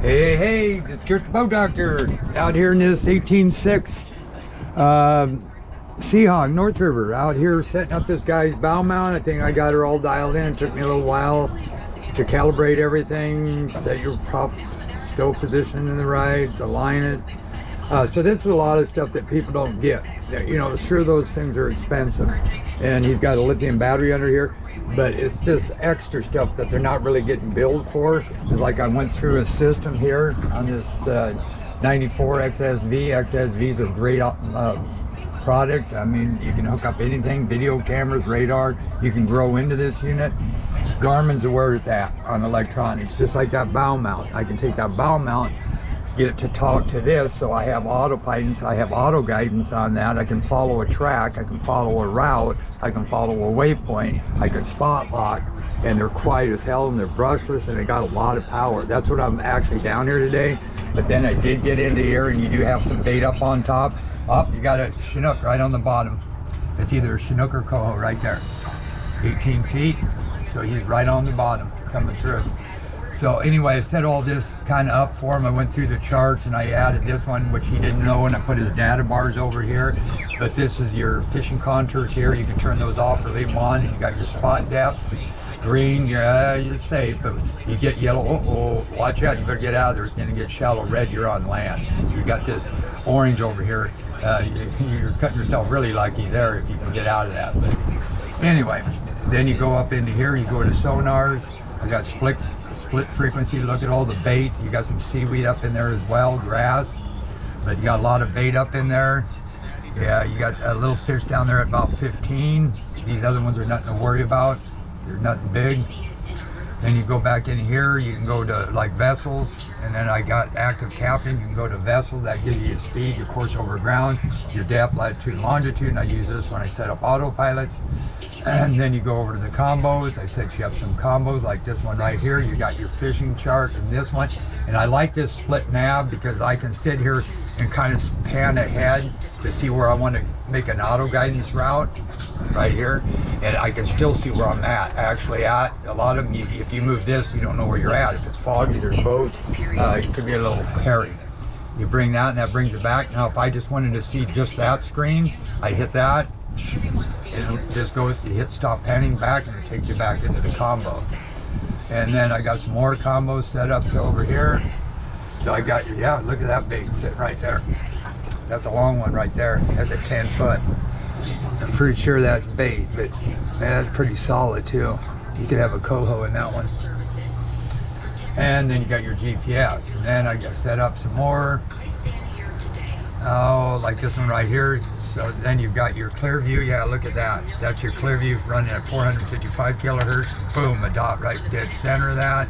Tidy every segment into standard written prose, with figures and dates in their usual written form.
Hey, just Church Bow Doctor out here in this 18.6 Seahawk North River, out here setting up this guy's bow mount. I think I got her all dialed in. It took me a little while to calibrate everything, set your prop stow position in the right, align it. So this is a lot of stuff that people don't get. You know, sure, those things are expensive, and he's got a lithium battery under here, but it's just extra stuff that they're not really getting billed for. It's like I went through a system here on this 94 XSV. XSV's a great product. I mean, you can hook up anything, video cameras, radar. You can grow into this unit. Garmin's where it's at on electronics, just like that bow mount. I can take that bow mount, get it to talk to this, so I have autopilot, I have auto guidance on that. I can follow a track, I can follow a route, I can follow a waypoint, I can spot lock, and they're quiet as hell and they're brushless and they got a lot of power. That's what I'm actually down here today. But then I did get into here, and you do have some bait up on top. You got a Chinook right on the bottom. It's either a Chinook or coho right there. 18 feet, so he's right on the bottom coming through. So anyway, I set all this kind of up for him. I went through the charts and I added this one, which he didn't know, and I put his data bars over here. But this is your fishing contours here. You can turn those off or leave them on. You got your spot depths. Green, you're safe, but you get yellow, watch out, you better get out of there. It's gonna get shallow. Red, you're on land. You got this orange over here. You're cutting yourself really lucky there if you can get out of that. But anyway, then you go up into here, you go to sonars. I got split frequency. Look at all the bait. You got some seaweed up in there as well, grass, but you got a lot of bait up in there. Yeah, you got a little fish down there at about 15. These other ones are nothing to worry about. They're nothing big. Then you go back in here, you can go to like vessels, and then I got active capping. You can go to vessels, that gives you your speed, your course over ground, your depth, latitude, and longitude, and I use this when I set up autopilots. And then you go over to the combos. I set you up some combos like this one right here. You got your fishing chart and this one. And I like this split nav because I can sit here and kind of pan ahead to see where I want to make an auto guidance route right here. And I can still see where I'm actually at. A lot of them, if you move this, you don't know where you're at. If it's foggy, there's boats, it could be a little hairy. You bring that and that brings it back. Now if I just wanted to see just that screen, I hit that. It just goes, you hit stop panning back and it takes you back into the combo. And then I got some more combos set up over here. So I got your, yeah, look at that bait sitting right there. That's a long one right there. That's a 10 foot. I'm pretty sure that's bait, but man, that's pretty solid too. You could have a coho in that one. And then you got your GPS. And then I got set up some more. Oh, like this one right here. So then you've got your clear view. Yeah, look at that. That's your clear view running at 455 kilohertz. Boom, a dot right dead center of that.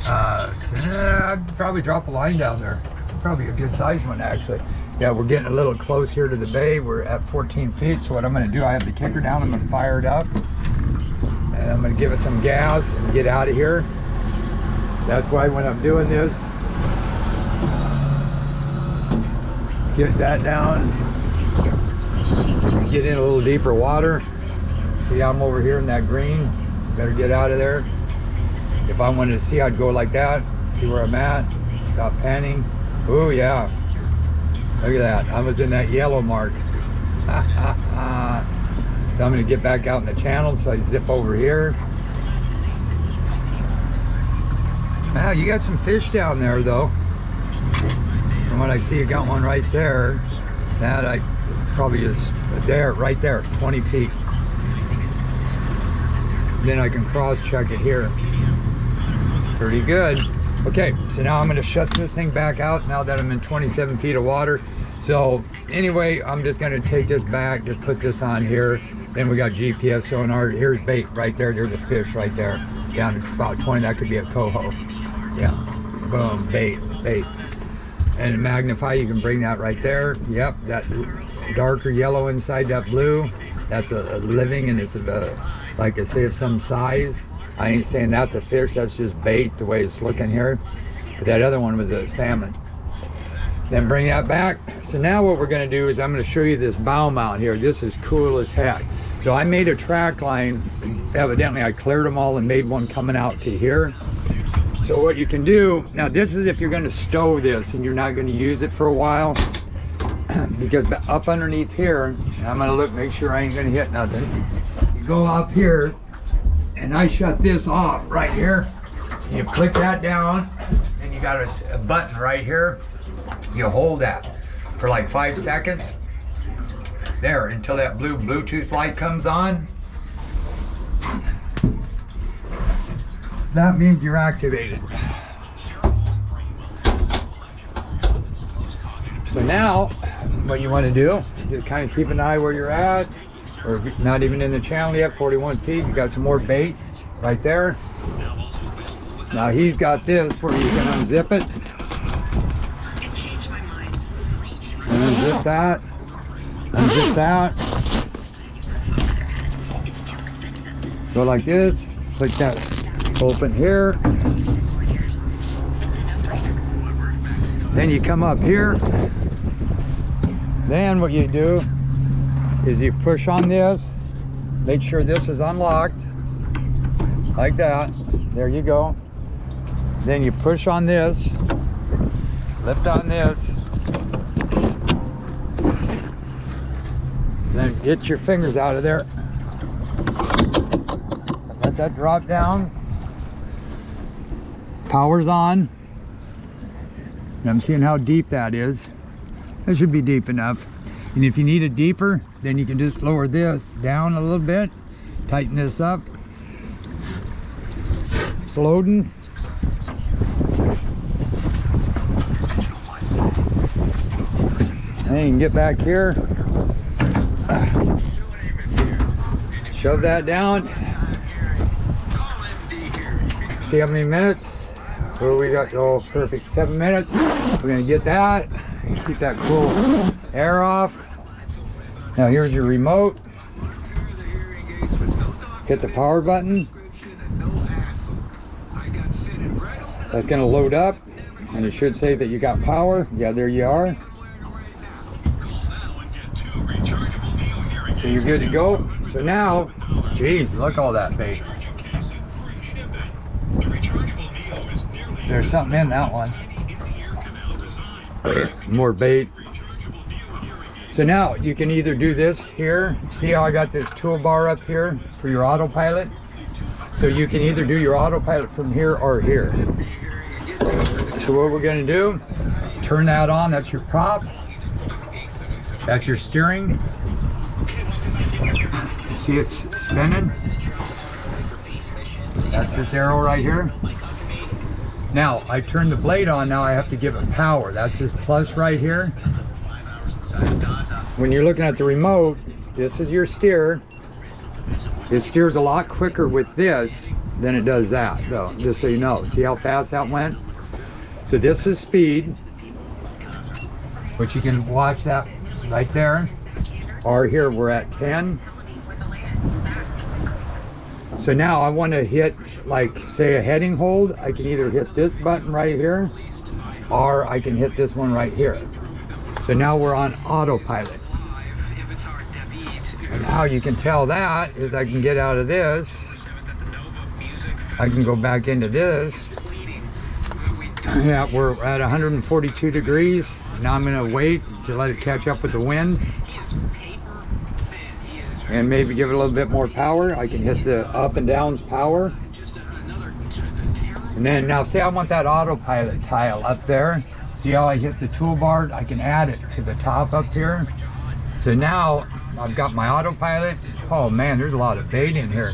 I'd probably drop a line down there. Probably a good size one actually. Yeah, we're getting a little close here to the bay. We're at 14 feet. So what I'm going to do, I have the kicker down. I'm going to fire it up. And I'm going to give it some gas and get out of here. That's why when I'm doing this, get that down, get in a little deeper water. See, I'm over here in that green. Better get out of there. If I wanted to see, I'd go like that, see where I'm at, stop panning. Oh yeah, look at that. I was in that yellow mark. So I'm going to get back out in the channel, so I zip over here. Wow, you got some fish down there though. From what I see, you got one right there. That I probably is there, right there, 20 feet. Then I can cross check it here. Pretty good. Okay, so now I'm going to shut this thing back out now that I'm in 27 feet of water. So anyway, I'm just going to take this back, just put this on here. Then we got GPS sonar. Here's bait right there. There's a fish right there. Down to about 20, that could be a coho. Yeah, boom, bait. And magnify, you can bring that right there. Yep, that darker yellow inside that blue, that's a living, and it's like I say, of some size. I ain't saying that's a fish, that's just bait the way it's looking here. But that other one was a salmon. Then bring that back. So now what we're gonna do is I'm gonna show you this bow mount here. This is cool as heck. So I made a track line. Evidently I cleared them all and made one coming out to here. So what you can do, now this is if you're going to stow this and you're not going to use it for a while, because up underneath here, I'm going to look, make sure I ain't going to hit nothing. You go up here, and I shut this off right here. You click that down, and you got a button right here. You hold that for like 5 seconds. There, until that blue Bluetooth light comes on. That means you're activated. So now, what you want to do, just kind of keep an eye where you're at, or not even in the channel yet, 41 feet. You got some more bait right there. Now he's got this where you can unzip it. And unzip that. Unzip that. Go like this. Click that open here. Then you come up here. Then what you do is you push on this. Make sure this is unlocked. Like that. There you go. Then you push on this. Lift on this. Then get your fingers out of there. Let that drop down. Power's on. And I'm seeing how deep that is. That should be deep enough. And if you need it deeper, then you can just lower this down a little bit. Tighten this up. It's loading. And you can get back here. Shove that down. See how many minutes? What we got? Oh, perfect. 7 minutes. We're gonna get that. Keep that cool air off. Now here's your remote. Hit the power button. That's gonna load up, and it should say that you got power. Yeah, there you are. So you're good to go. So now, geez, look all that bait. There's something in that one. More bait. So now you can either do this here. See how I got this toolbar up here for your autopilot? So you can either do your autopilot from here or here. So what we're going to do, turn that on. That's your prop. That's your steering. See it's spinning? That's this arrow right here. Now I turn the blade on. Now I have to give it power. That's this plus right here. When you're looking at the remote, this is your steer. It steers a lot quicker with this than it does that, though, just so you know. See how fast that went? So this is speed, which you can watch that right there. Or here we're at 10. So now I want to hit, like, say a heading hold. I can either hit this button right here, or I can hit this one right here. So now we're on autopilot. And how you can tell that is I can get out of this. I can go back into this. Yeah, we're at 142 degrees. Now I'm going to wait to let it catch up with the wind. And maybe give it a little bit more power. I can hit the up and downs power. And then now say I want that autopilot tile up there. See how I hit the toolbar? I can add it to the top up here. So now I've got my autopilot. Oh man, there's a lot of bait in here.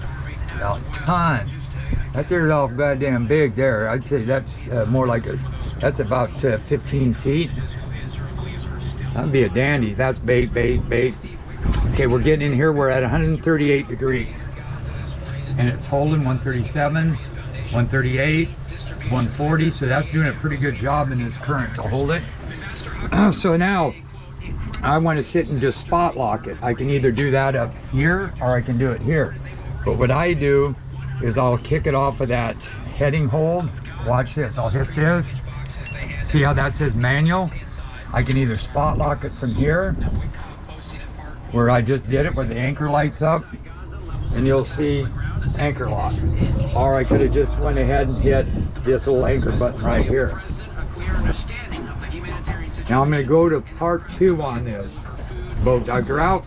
A ton. That there's all goddamn big there. I'd say that's more like that's about 15 feet. That'd be a dandy. That's bait, bait, bait. Okay, we're getting in here. We're at 138 degrees. And it's holding 137, 138, 140. So that's doing a pretty good job in this current to hold it. So now I want to sit and just spot lock it. I can either do that up here or I can do it here. But what I do is I'll kick it off of that heading hold. Watch this. I'll hit this. See how that says manual? I can either spot lock it from here, where I just did it, where the anchor lights up, and you'll see anchor lock. Or I could have just went ahead and hit this little anchor button right here. Now I'm going to go to part 2 on this. Boat Doctor out.